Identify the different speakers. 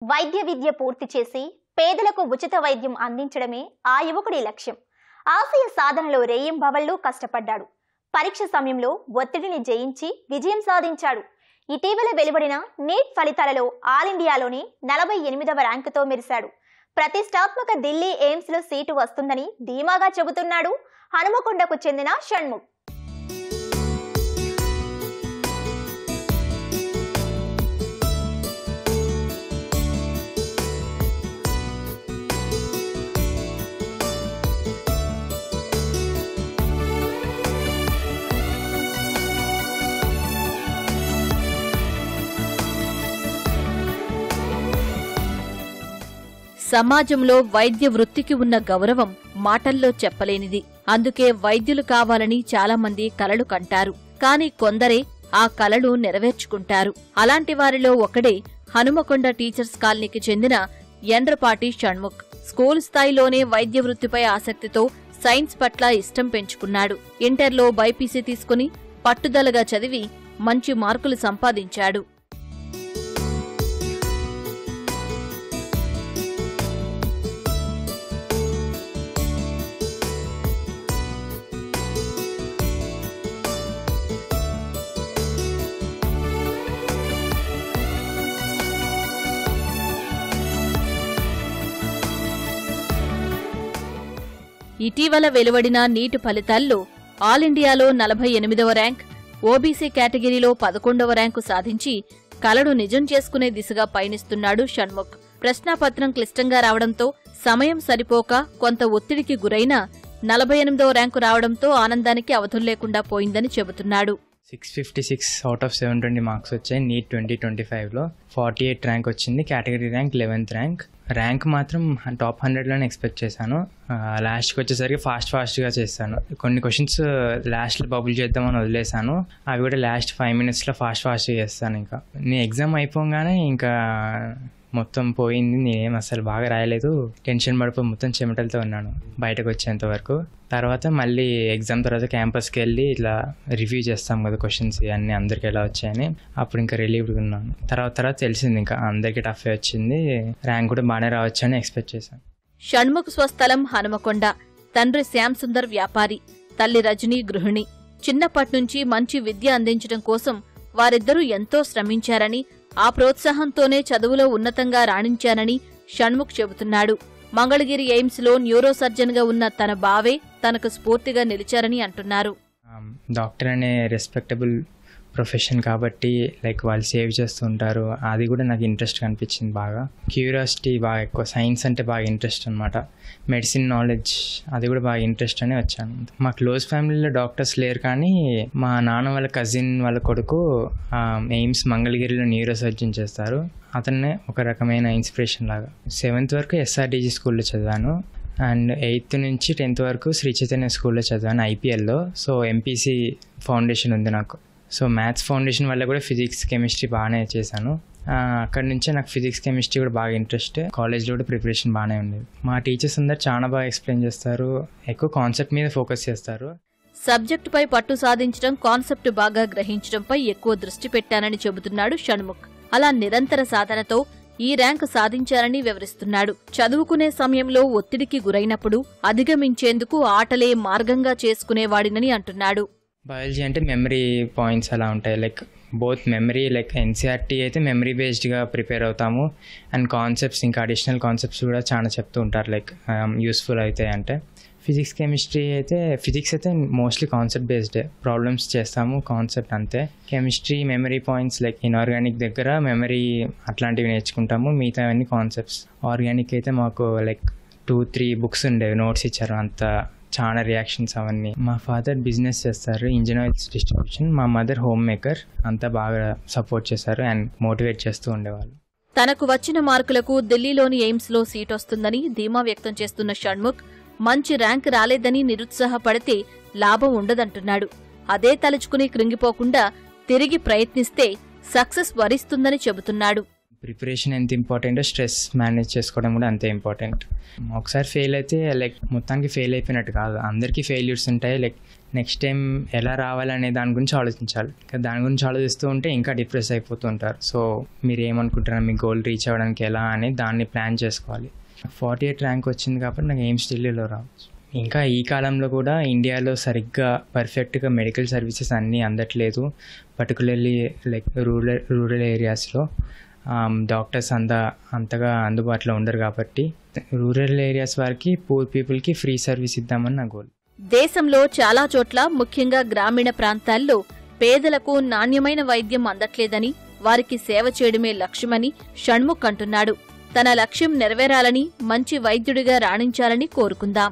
Speaker 1: వైద్య విద్య పూర్తి చేసి పేదలకు ఉచిత వైద్యం అందించడమే ఆ యువకుడి లక్ష్యం. ఆశయ సాధనలో రేయింబవళ్లు కష్టపడ్డాడు. పరీక్ష సమయంలో ఒత్తిడిని జయించి విజయం సాధించాడు. ఇటీవల వెలువడిన నీట్ ఫలితాలలో ఆల్ ఇండియాలోనే 48వ ర్యాంకుతో మెరిశాడు. ప్రతిష్టాత్మక ఢిల్లీ ఎయిమ్స్ లో సీటు వస్తుందని ధీమాగా చెబుతున్నాడు హనుమకొండకు చెందిన షణ్ముఖ్.
Speaker 2: సమాజంలో వైద్య వృత్తికి ఉన్న గౌరవం మాటల్లో చెప్పలేనిది. అందుకే వైద్యులు కావాలని చాలామంది కలలు కంటారు. కాని కొందరే ఆ కలలు నెరవేర్చుకుంటారు. అలాంటి వారిలో ఒకడే హనుమకొండ టీచర్స్ కాలనీకి చెందిన యండ్రపాటి షణ్ముఖ్. స్కూల్ స్థాయిలోనే వైద్య వృత్తిపై ఆసక్తితో సైన్స్ పట్ల ఇష్టం పెంచుకున్నాడు. ఇంటర్లో బైపీసీ తీసుకుని పట్టుదలగా చదివి మంచి మార్కులు సంపాదించాడు. ఇటీవల వెలువడిన నీట్ ఫలితాల్లో ఆల్ ఇండియాలో 48వ ర్యాంక్, ఓబీసీ కేటగిరీలో 11వ ర్యాంకు సాధించి కలడు నిజం చేసుకునే దిశగా పయనిస్తున్నాడు షణ్ముఖ్. ప్రశ్నాపత్రం క్లిష్టంగా రావడంతో సమయం సరిపోక కొంత ఒత్తిడికి గురైనా 48వ ర్యాంకు రావడంతో ఆనందానికి అవధుల్లేకుండా పోయిందని చెబుతున్నాడు.
Speaker 3: 656 అవుట్ ఆఫ్ 720 మార్క్స్ వచ్చాయి. నీట్ 2025లో 48 ర్యాంక్ వచ్చింది. Category rank 11th rank. Rank మాత్రం టాప్ 100లోనే ఎక్స్పెక్ట్ చేశాను. లాస్ట్కి వచ్చేసరికి ఫాస్ట్గా చేశాను. కొన్ని క్వశ్చన్స్ లాస్ట్లో బబుల్ చేద్దామని వదిలేశాను. అవి కూడా లాస్ట్ 5 minutesలో ఫాస్ట్గా చేస్తాను. ఇంకా నేను ఎగ్జామ్ అయిపోగానే ఇంకా మొత్తం పోయింది. నేనేం అసలు బాగా రాయలేదు. టెన్షన్ పడిపోయి మొత్తం చెమటలతో ఉన్నాను బయటకు వచ్చేంత వరకు. తర్వాత మళ్ళీ ఎగ్జామ్ తర్వాత క్యాంపస్కి వెళ్ళి ఇట్లా రివ్యూ చేస్తాం కదా క్వశ్చన్స్ అన్నీ అందరికి ఎలా వచ్చాయని. అప్పుడు ఇంకా రిలీవ్డ్గా ఉన్నాను. తర్వాత తెలిసింది ఇంకా అందరికీ టఫే వచ్చింది. ర్యాంక్ కూడా బాగానే రావచ్చు అని ఎక్స్పెక్ట్ చేశాను.
Speaker 2: షణ్ముఖ్ స్వస్థలం హనుమకొండ. తండ్రి శ్యామ్ సుందర్ వ్యాపారి, తల్లి రజనీ గృహిణి. చిన్నప్పట్నుంచి మంచి విద్య అందించడం కోసం వారిద్దరూ ఎంతో శ్రమించారని, ఆ ప్రోత్సాహంతోనే చదువులో ఉన్నతంగా రాణించానని షణ్ముఖ్ చెబుతున్నాడు. మంగళగిరి ఎయిమ్స్ లో న్యూరో సర్జన్ గా ఉన్న తన బావే తనకు స్ఫూర్తిగా నిలిచారని అంటున్నారు.
Speaker 3: డాక్టర్ అనే రెస్పెక్టబుల్ ప్రొఫెషన్ కాబట్టి లైక్ వాళ్ళు సేవ్ చేస్తూ ఉంటారు. అది కూడా నాకు ఇంట్రెస్ట్ అనిపించింది. బాగా క్యూరియాసిటీ బాగా ఎక్కువ. సైన్స్ అంటే బాగా ఇంట్రెస్ట్ అనమాట. మెడిసిన్ నాలెడ్జ్ అది కూడా బాగా ఇంట్రెస్ట్ అని వచ్చాను. మా క్లోజ్ ఫ్యామిలీలో డాక్టర్స్ లేరు, కానీ మా నాన్న వాళ్ళ కజిన్ వాళ్ళ కొడుకు ఎయిమ్స్ మంగళగిరిలో న్యూరో సర్జన్ చేస్తారు. అతన్నే ఒక రకమైన ఇన్స్పిరేషన్ లాగా. 7th వరకు ఎస్ఆర్డీజీ స్కూల్లో చదివాను. అండ్ 8th నుంచి 10th వరకు శ్రీ చైతన్య స్కూల్లో చదివాను ఐపీఎల్లో. సో ఎంపీసీ ఫౌండేషన్ ఉంది నాకు. సో మ్యాథ్స్ ఫౌండేషన్ వల్ల కూడా ఫిజిక్స్ కెమిస్ట్రీ బాగానే చేశాను. అక్కడి నుంచే నాకు ఫిజిక్స్ కెమిస్ట్రీ కూడా బాగా ఇంట్రెస్ట్. కాలేజ్లో కూడా ప్రిపరేషన్ బాగానే ఉండేది. మా టీచర్స్ అందరు చాలా బాగా ఎక్స్ప్లెయిన్ చేస్తారు. ఎక్కువ కాన్సెప్ట్ మీద ఫోకస్ చేస్తారు.
Speaker 2: సబ్జెక్టుపై పట్టు సాధించడం, కాన్సెప్ట్ బాగా గ్రహించడంపై ఎక్కువ దృష్టి పెట్టానని చెబుతున్నాడు షణ్ముఖ్. అలా నిరంతర సాధనతో ఈ ర్యాంకు సాధించారని వివరిస్తున్నాడు. చదువుకునే సమయంలో ఒత్తిడికి గురైనప్పుడు అధిగమించేందుకు ఆటలే మార్గంగా చేసుకునేవాడినని అంటున్నాడు.
Speaker 3: బయాలజీ అంటే మెమరీ పాయింట్స్ అలా ఉంటాయి. Like both memory, like NCERT అయితే మెమరీ బేస్డ్గా ప్రిపేర్ అవుతాము. అండ్ కాన్సెప్ట్స్ ఇంకా అడిషనల్ కాన్సెప్ట్స్ కూడా చాలా చెప్తూ ఉంటారు, లైక్ యూస్ఫుల్ అవుతాయి. అంటే ఫిజిక్స్ కెమిస్ట్రీ అయితే ఫిజిక్స్ అయితే మోస్ట్లీ కాన్సెప్ట్ బేస్డే. ప్రాబ్లమ్స్ చేస్తాము, కాన్సెప్ట్ అంతే. Chemistry memory points like inorganic దగ్గర మెమరీ అట్లాంటివి నేర్చుకుంటాము. మిగతా అన్ని కాన్సెప్ట్స్. ఆర్గానిక్ అయితే మాకు లైక్ 2-3 బుక్స్ ఉండేవి, నోట్స్ ఇచ్చారు. అంత చాలా రియాక్షన్స్ అవన్నీ. మా ఫాదర్ బిజినెస్ చేస్తారు, ఇంజిన్ ఆయిల్స్ డిస్ట్రిబ్యూషన్. మా మదర్ హోమ్ మేకర్. అంతా బాగా సపోర్ట్ చేశారు అండ్ మోటివేట్ చేస్తూ ఉండేవాళ్ళు.
Speaker 2: తనకు వచ్చిన మార్కులకు ఢిల్లీలోని ఎయిమ్స్ లో సీట్ వస్తుందని ధీమా వ్యక్తం చేస్తున్న షణ్ముఖ్ మంచి ర్యాంక్ రాలేదని నిరుత్సాహపడితే లాభం ఉండదంటున్నాడు. అదే తలుచుకుని కృంగిపోకుండా తిరిగి ప్రయత్నిస్తే సక్సెస్ వరిస్తుందని చెబుతున్నాడు.
Speaker 3: ప్రిపరేషన్ ఎంత ఇంపార్టెంటో స్ట్రెస్ మేనేజ్ చేసుకోవడం కూడా అంతే ఇంపార్టెంట్. ఒకసారి ఫెయిల్ అయితే లైక్ మొత్తానికి ఫెయిల్ అయిపోయినట్టు కాదు, అందరికీ ఫెయిల్యూర్స్ ఉంటాయి. లైక్ నెక్స్ట్ టైం ఎలా రావాలనే దాని గురించి ఆలోచించాలి. దాని గురించి ఆలోచిస్తూ ఉంటే ఇంకా డిప్రెస్ అయిపోతూ ఉంటారు. సో మీరు ఏమనుకుంటున్నారు, మీ గోల్ రీచ్ అవ్వడానికి ఎలా అని దాన్ని ప్లాన్ చేసుకోవాలి. 48 ర్యాంక్ వచ్చింది కాబట్టి నాకు ఎయిమ్స్ ఢిల్లీలో రావచ్చు. ఇంకా ఈ కాలంలో కూడా ఇండియాలో సరిగ్గా పర్ఫెక్ట్గా మెడికల్ సర్వీసెస్ అన్నీ అందట్లేదు. పర్టికులర్లీ లైక్ రూరల్ ఏరియాస్లో డాక్టర్స్ అంతగా అందుబాటులో ఉండరు. కాబట్టి రూరల్ ఏరియాస్ వారికి, పూర్ పీపుల్కి ఫ్రీ సర్వీస్ ఇద్దామని నా గోల్.
Speaker 2: దేశంలో చాలా చోట్ల ముఖ్యంగా గ్రామీణ ప్రాంతాల్లో పేదలకు నాణ్యమైన వైద్యం అందట్లేదని, వారికి సేవ చేయడమే లక్ష్యమని షణ్ముఖ్ అంటున్నాడు. తన లక్ష్యం నెరవేరాలని, మంచి వైద్యుడిగా రాణించాలని కోరుకుందాం.